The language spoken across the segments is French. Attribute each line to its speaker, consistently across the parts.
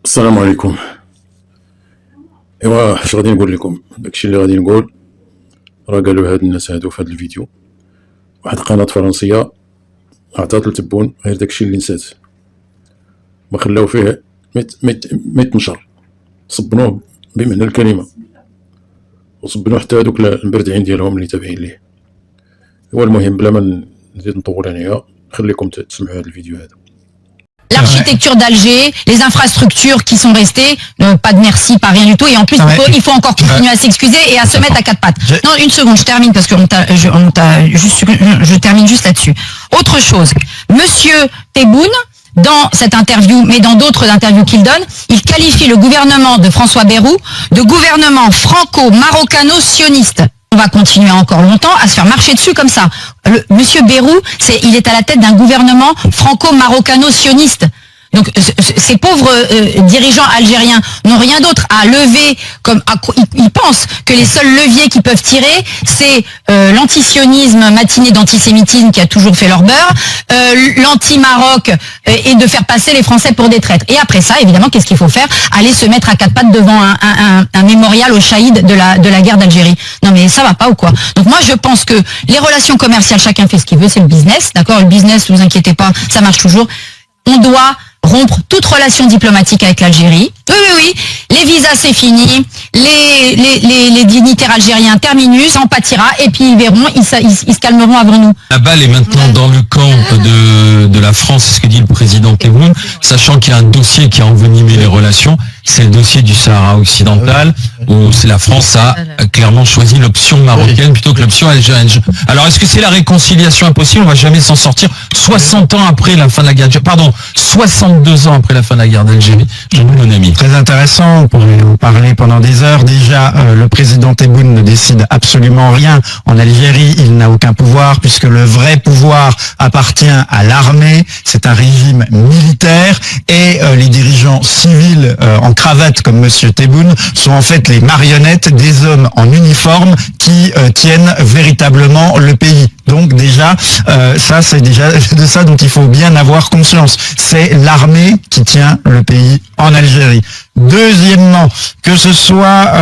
Speaker 1: السلام عليكم. ايوا اش غادي نقول لكم؟ داكشي اللي غادي نقول راه قالوا هاد الناس هادو في هاد الفيديو. واحد قناة فرنسية عطات لتبون غير داكشي اللي نسات، ما خلاو فيه ما يتنشر، صبنوه بمعنى الكلمة، وصبنوه حتى هادوك المبردعين ديالهم اللي تابعين ليه. هو المهم بلا ما نزيد نطول انايا، خليكم تسمعوا هاد الفيديو هذا.
Speaker 2: L'architecture d'Alger, les infrastructures qui sont restées, pas de merci, pas rien du tout, et en plus il faut encore continuer à s'excuser et à se mettre à quatre pattes. Non, une seconde, je termine parce que je termine juste là-dessus. Autre chose, Monsieur Tebboune, dans cette interview, mais dans d'autres interviews qu'il donne, il qualifie le gouvernement de François Bayrou de gouvernement franco-maroccano-sioniste. On va continuer encore longtemps à se faire marcher dessus comme ça. Monsieur Bayrou, il est à la tête d'un gouvernement franco-maroccano-sioniste. Donc ces pauvres dirigeants algériens n'ont rien d'autre à lever, ils pensent que les seuls leviers qu'ils peuvent tirer, c'est l'antisionisme matiné d'antisémitisme qui a toujours fait leur beurre, l'anti-Maroc et de faire passer les Français pour des traîtres. Et après ça, évidemment, qu'est-ce qu'il faut faire? Aller se mettre à quatre pattes devant un mémorial aux shahids de la guerre d'Algérie. Non mais ça va pas ou quoi? Donc moi je pense que les relations commerciales, chacun fait ce qu'il veut, c'est le business, d'accord? Le business, ne vous inquiétez pas, ça marche toujours. On doit rompre toute relation diplomatique avec l'Algérie. Oui. Les visas, c'est fini. Les dignitaires algériens terminus, on pâtira, et puis ils verront, ils se calmeront avant nous.
Speaker 3: La balle est maintenant dans le camp de la France, c'est ce que dit le président Tebboune, sachant qu'il y a un dossier qui a envenimé les relations, c'est le dossier du Sahara occidental, où la France a clairement choisi l'option marocaine plutôt que l'option algérienne. Alors est-ce que c'est la réconciliation impossible? On va jamais s'en sortir 60 ans après la fin de la guerre, 62 ans après la fin de la guerre d'Algérie. Mon ami.
Speaker 4: Très intéressant, on pourrait en parler pendant des heures. Déjà, le président Tebboune ne décide absolument rien. En Algérie, il n'a aucun pouvoir, puisque le vrai pouvoir appartient à l'armée. C'est un régime militaire, et les dirigeants civils en cravate comme Monsieur Tebboune sont en fait les marionnettes des hommes en uniforme qui tiennent véritablement le pays. Donc déjà, ça c'est déjà de ça dont il faut bien avoir conscience. C'est l'armée qui tient le pays en Algérie. Deuxièmement, que ce soit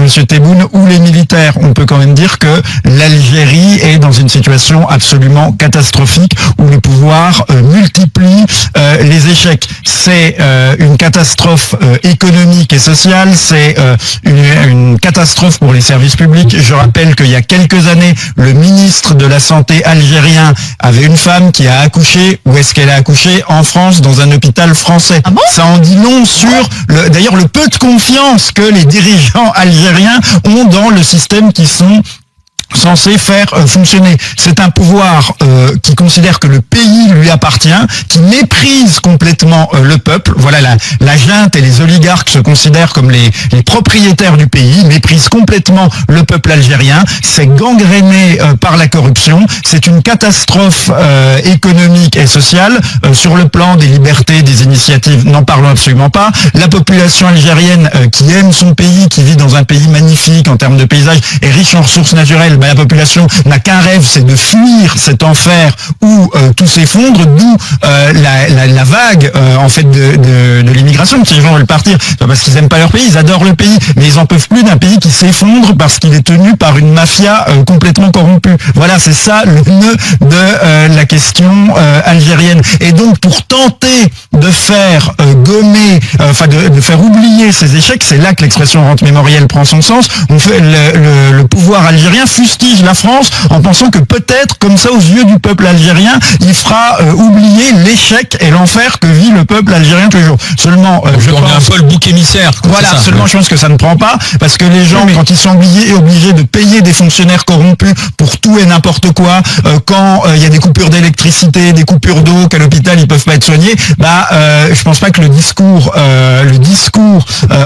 Speaker 4: Monsieur Tebboune ou les militaires, on peut quand même dire que l'Algérie est dans une situation absolument catastrophique où le pouvoir multiplie les échecs. C'est une catastrophe économique et sociale, c'est une catastrophe pour les services publics. Je rappelle qu'il y a quelques années, le ministre de la Santé algérien avait une femme qui a accouché. Où est-ce qu'elle a accouché? En France, dans un hôpital français.
Speaker 2: Ah bon?
Speaker 4: Ça en dit long sur d'ailleurs le peu de confiance que les dirigeants algériens ont dans le système qui sont censé faire fonctionner. C'est un pouvoir qui considère que le pays lui appartient, qui méprise complètement le peuple. Voilà, la junte et les oligarques se considèrent comme les propriétaires du pays, méprisent complètement le peuple algérien. C'est gangréné par la corruption. C'est une catastrophe économique et sociale. Sur le plan des libertés, des initiatives, n'en parlons absolument pas. La population algérienne qui aime son pays, qui vit dans un pays magnifique en termes de paysage et riche en ressources naturelles, la population n'a qu'un rêve, c'est de fuir cet enfer où tout s'effondre, d'où la vague en fait de l'immigration. Si les gens veulent partir, c'est pas parce qu'ils aiment pas leur pays, ils adorent le pays, mais ils en peuvent plus d'un pays qui s'effondre parce qu'il est tenu par une mafia complètement corrompue. Voilà, c'est ça le nœud de la question algérienne. Et donc pour tenter de faire gommer, de faire oublier ces échecs, c'est là que l'expression rente mémorielle prend son sens. On fait le pouvoir algérien fustige la France en pensant que peut-être, comme ça, aux yeux du peuple algérien, il fera oublier l'échec et l'enfer que vit le peuple algérien tous les jours. Seulement, je pense...
Speaker 3: On est un peu le bouc émissaire.
Speaker 4: Voilà, absolument, je pense que ça ne prend pas, parce que les gens, quand ils sont obligés de payer des fonctionnaires corrompus pour tout et n'importe quoi, quand il y a des coupures d'électricité, des coupures d'eau, qu'à l'hôpital ils peuvent pas être soignés, je pense pas que le discours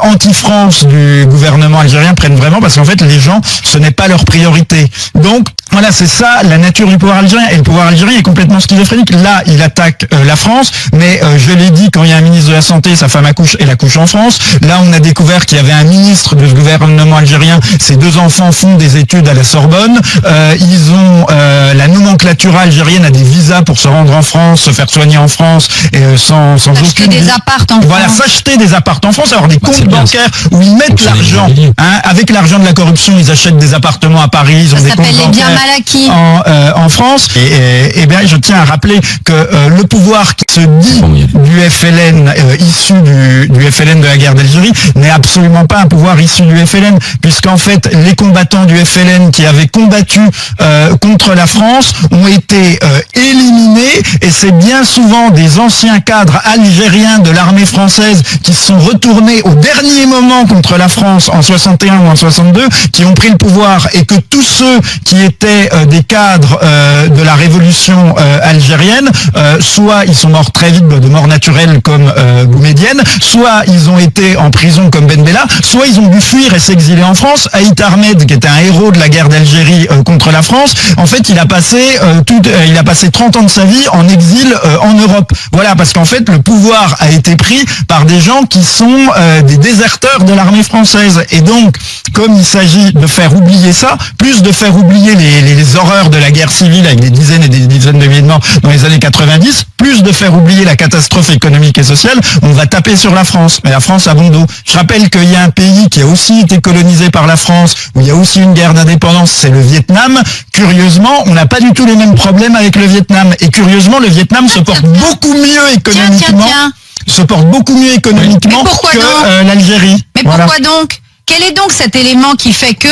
Speaker 4: anti-France du gouvernement algérien prenne vraiment, parce qu'en fait, les gens, ce n'est pas leur priorité. Donc, voilà, c'est ça la nature du pouvoir algérien. Et le pouvoir algérien est complètement schizophrénique. Là, il attaque la France, mais je l'ai dit quand il y a un ministre de la Santé, sa femme accouche et elle accouche en France. Là, on a découvert qu'il y avait un ministre de ce gouvernement algérien, ses 2 enfants font des études à la Sorbonne. Ils ont la nomenclature algérienne a des visas pour se rendre en France, se faire soigner en France, et sans
Speaker 2: Acheter
Speaker 4: aucune...
Speaker 2: des apparts en
Speaker 4: Voilà,
Speaker 2: France.
Speaker 4: s'acheter des appartements en France, avoir des comptes
Speaker 3: c'est bien,
Speaker 4: bancaires où ils mettent l'argent. Avec l'argent de la corruption, ils achètent des appartements à Paris, ils ont
Speaker 2: Ça
Speaker 4: des comptes
Speaker 2: s'appelle les biens
Speaker 4: bancaires
Speaker 2: mal acquis.
Speaker 4: en France. Et bien, je tiens à rappeler que le pouvoir qui se dit du FLN, issu du FLN de la guerre d'Algérie, n'est absolument pas un pouvoir issu du FLN, puisqu'en fait, les combattants du FLN qui avaient combattu contre la France ont été éliminés, et c'est bien souvent des anciens cadres algériens de l'armée française qui se sont retournés au dernier moment contre la France en 61 ou en 62, qui ont pris le pouvoir, et que tous ceux qui étaient des cadres de la révolution algérienne, soit ils sont morts très vite de mort naturelle comme Boumedienne, soit ils ont été en prison comme Ben Bella, soit ils ont dû fuir et s'exiler en France. Aït Ahmed, qui était un héros de la guerre d'Algérie contre la France, en fait il a passé 30 ans de sa vie en exil en Europe. Voilà, parce qu'en fait le pouvoir a été pris par des gens qui sont des déserteurs de l'armée française. Et donc, comme il s'agit de faire oublier ça, plus de faire oublier les horreurs de la guerre civile avec des dizaines et des dizaines de milliers de morts dans les années 90, plus de faire oublier la catastrophe économique et sociale, on va taper sur la France. Mais la France a bon dos. Je rappelle qu'il y a un pays qui a aussi été colonisé par la France, où il y a aussi une guerre d'indépendance, c'est le Vietnam. Curieusement, on n'a pas du tout les mêmes problèmes avec le Vietnam. Et curieusement, le Vietnam se porte beaucoup mieux économiquement. Se porte beaucoup mieux économiquement que l'Algérie.
Speaker 2: Mais pourquoi donc? Quel est donc cet élément qui fait que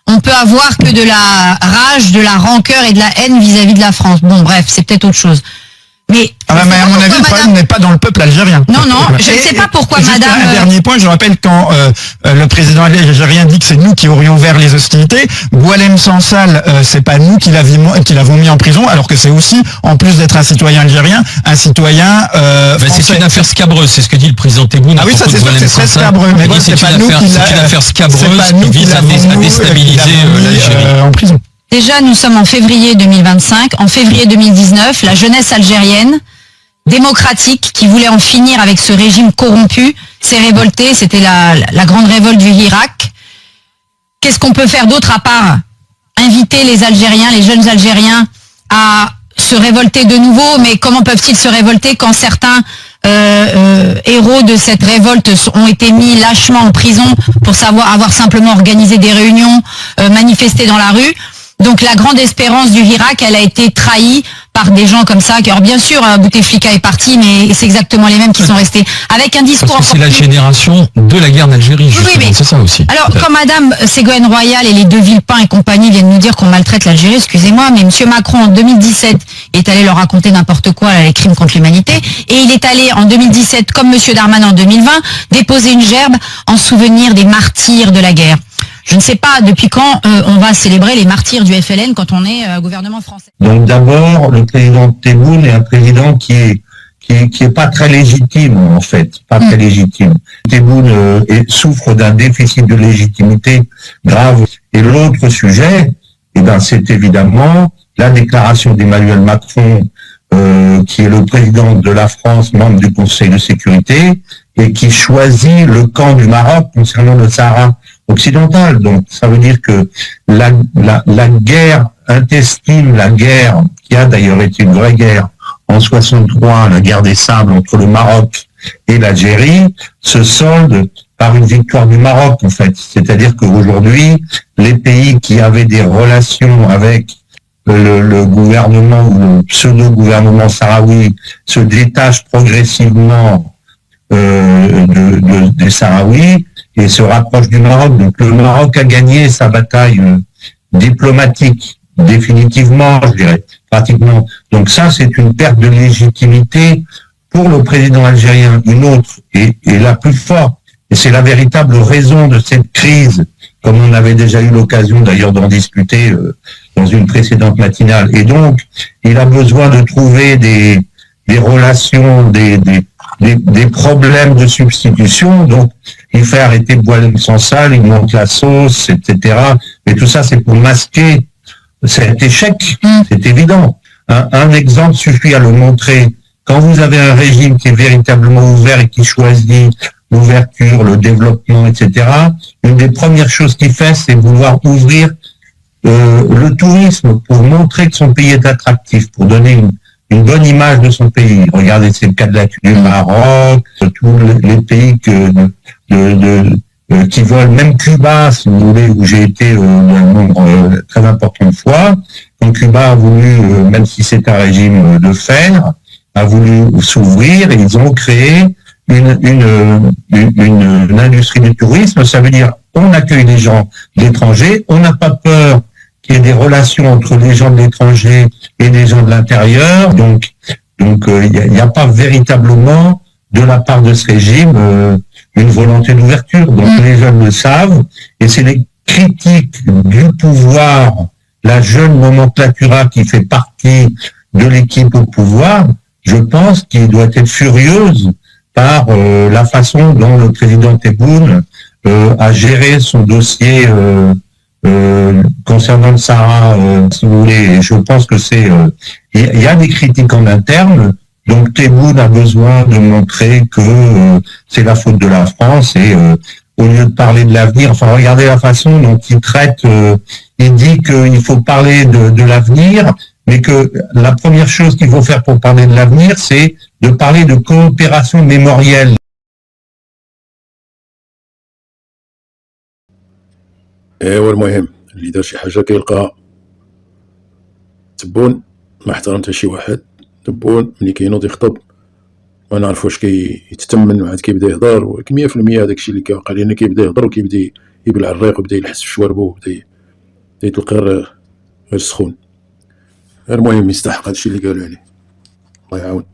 Speaker 2: on peut avoir que de la rage, de la rancœur et de la haine vis-à-vis de la France? Bon, bref, c'est peut-être autre chose. Mais
Speaker 4: à mon avis, le problème n'est pas dans le peuple algérien.
Speaker 2: Non, je ne sais pas pourquoi, madame...
Speaker 4: Un dernier point, je rappelle quand le président algérien dit que c'est nous qui aurions ouvert les hostilités, Boualem Sansal, c'est pas nous qui l'avons mis en prison, alors que c'est aussi, en plus d'être un citoyen algérien, un citoyen français.
Speaker 3: C'est une affaire scabreuse, c'est ce que dit le président Tebboune.
Speaker 4: Ah oui, ça c'est sûr, c'est très scabreux. Mais bon, c'est une
Speaker 3: affaire scabreuse qui vise à déstabiliser l'Algérie.
Speaker 4: En prison.
Speaker 2: Déjà, nous sommes en février 2025. En février 2019, la jeunesse algérienne, démocratique, qui voulait en finir avec ce régime corrompu, s'est révoltée. C'était la grande révolte du Irak. Qu'est-ce qu'on peut faire d'autre à part inviter les Algériens, les jeunes Algériens, à se révolter de nouveau? Mais comment peuvent-ils se révolter quand certains héros de cette révolte ont été mis lâchement en prison pour avoir simplement organisé des réunions, manifesté dans la rue? Donc la grande espérance du Irak, elle a été trahie par des gens comme ça. Alors bien sûr, Bouteflika est parti, mais c'est exactement les mêmes qui sont restés. Avec un discours...
Speaker 3: C'est la génération de la guerre d'Algérie, justement. Oui, mais c'est ça aussi.
Speaker 2: Alors, quand Madame Ségolène Royal et les deux Villepin et compagnie viennent nous dire qu'on maltraite l'Algérie, excusez-moi, mais Monsieur Macron, en 2017, est allé leur raconter n'importe quoi, les crimes contre l'humanité, et il est allé, en 2017, comme Monsieur Darmanin en 2020, déposer une gerbe en souvenir des martyrs de la guerre. Je ne sais pas depuis quand on va célébrer les martyrs du FLN quand on est gouvernement français.
Speaker 5: Donc d'abord, le président Tebboune est un président qui est pas très légitime en fait, pas très légitime. Tebboune souffre d'un déficit de légitimité grave. Et l'autre sujet, c'est évidemment la déclaration d'Emmanuel Macron, qui est le président de la France, membre du Conseil de sécurité, et qui choisit le camp du Maroc concernant le Sahara occidental. Donc ça veut dire que la guerre intestine, la guerre qui a d'ailleurs été une vraie guerre en 63, la guerre des sables entre le Maroc et l'Algérie, se solde par une victoire du Maroc en fait. C'est-à-dire qu'aujourd'hui, les pays qui avaient des relations avec le gouvernement ou le pseudo-gouvernement sahraoui se détachent progressivement des Sahraouis et se rapproche du Maroc. Donc le Maroc a gagné sa bataille diplomatique, définitivement, je dirais, pratiquement. Donc ça, c'est une perte de légitimité pour le président algérien. Une autre, et la plus forte, et c'est la véritable raison de cette crise, comme on avait déjà eu l'occasion d'ailleurs d'en discuter dans une précédente matinale. Et donc, il a besoin de trouver des relations, des problèmes de substitution. Donc, il fait arrêter Boualem Sansal, il monte la sauce, etc. Mais tout ça, c'est pour masquer cet échec. C'est évident. Un exemple suffit à le montrer. quand vous avez un régime qui est véritablement ouvert et qui choisit l'ouverture, le développement, etc., une des premières choses qu'il fait, c'est vouloir ouvrir le tourisme pour montrer que son pays est attractif, pour donner une bonne image de son pays. Regardez, c'est le cas du Maroc, tous les pays qui veulent, même Cuba, si vous voulez, où j'ai été un nombre très important de fois. Donc Cuba a voulu, même si c'est un régime de fer, a voulu s'ouvrir et ils ont créé une industrie du tourisme. Ça veut dire on accueille les gens d'étrangers, on n'a pas peur qu'il y ait des relations entre les gens de l'étranger et les gens de l'intérieur. Donc il n'y a pas véritablement de la part de ce régime une volonté d'ouverture. Donc les jeunes le savent et c'est les critiques du pouvoir, la jeune nomenclatura qui fait partie de l'équipe au pouvoir, je pense qu'il doit être furieuse par la façon dont le président Tebboune a géré son dossier concernant le Sahara, si vous voulez. Je pense que il y a des critiques en interne. Donc Tebboune a besoin de montrer que c'est la faute de la France et au lieu de parler de l'avenir, enfin regardez la façon dont il traite, il dit qu'il faut parler de l'avenir, mais que la première chose qu'il faut faire pour parler de l'avenir, c'est de parler de coopération mémorielle.
Speaker 1: ايوا المهم اللي دار شي حاجه كيلقاها. تبون ما احترم حتى شي واحد. تبون ملي كينوض يخطب ما نعرف واش كيتتمن وعاد كيبدا يهضر، ولكن 100% هذاك الشيء اللي كيوقع لنا كيبدا يهضر وكيبدا يبلع الريق ويبدا يلحس في شواربو ويبدا يتلقى غير سخون. المهم يستحق هادشي اللي قالوا عليه، الله يعاون.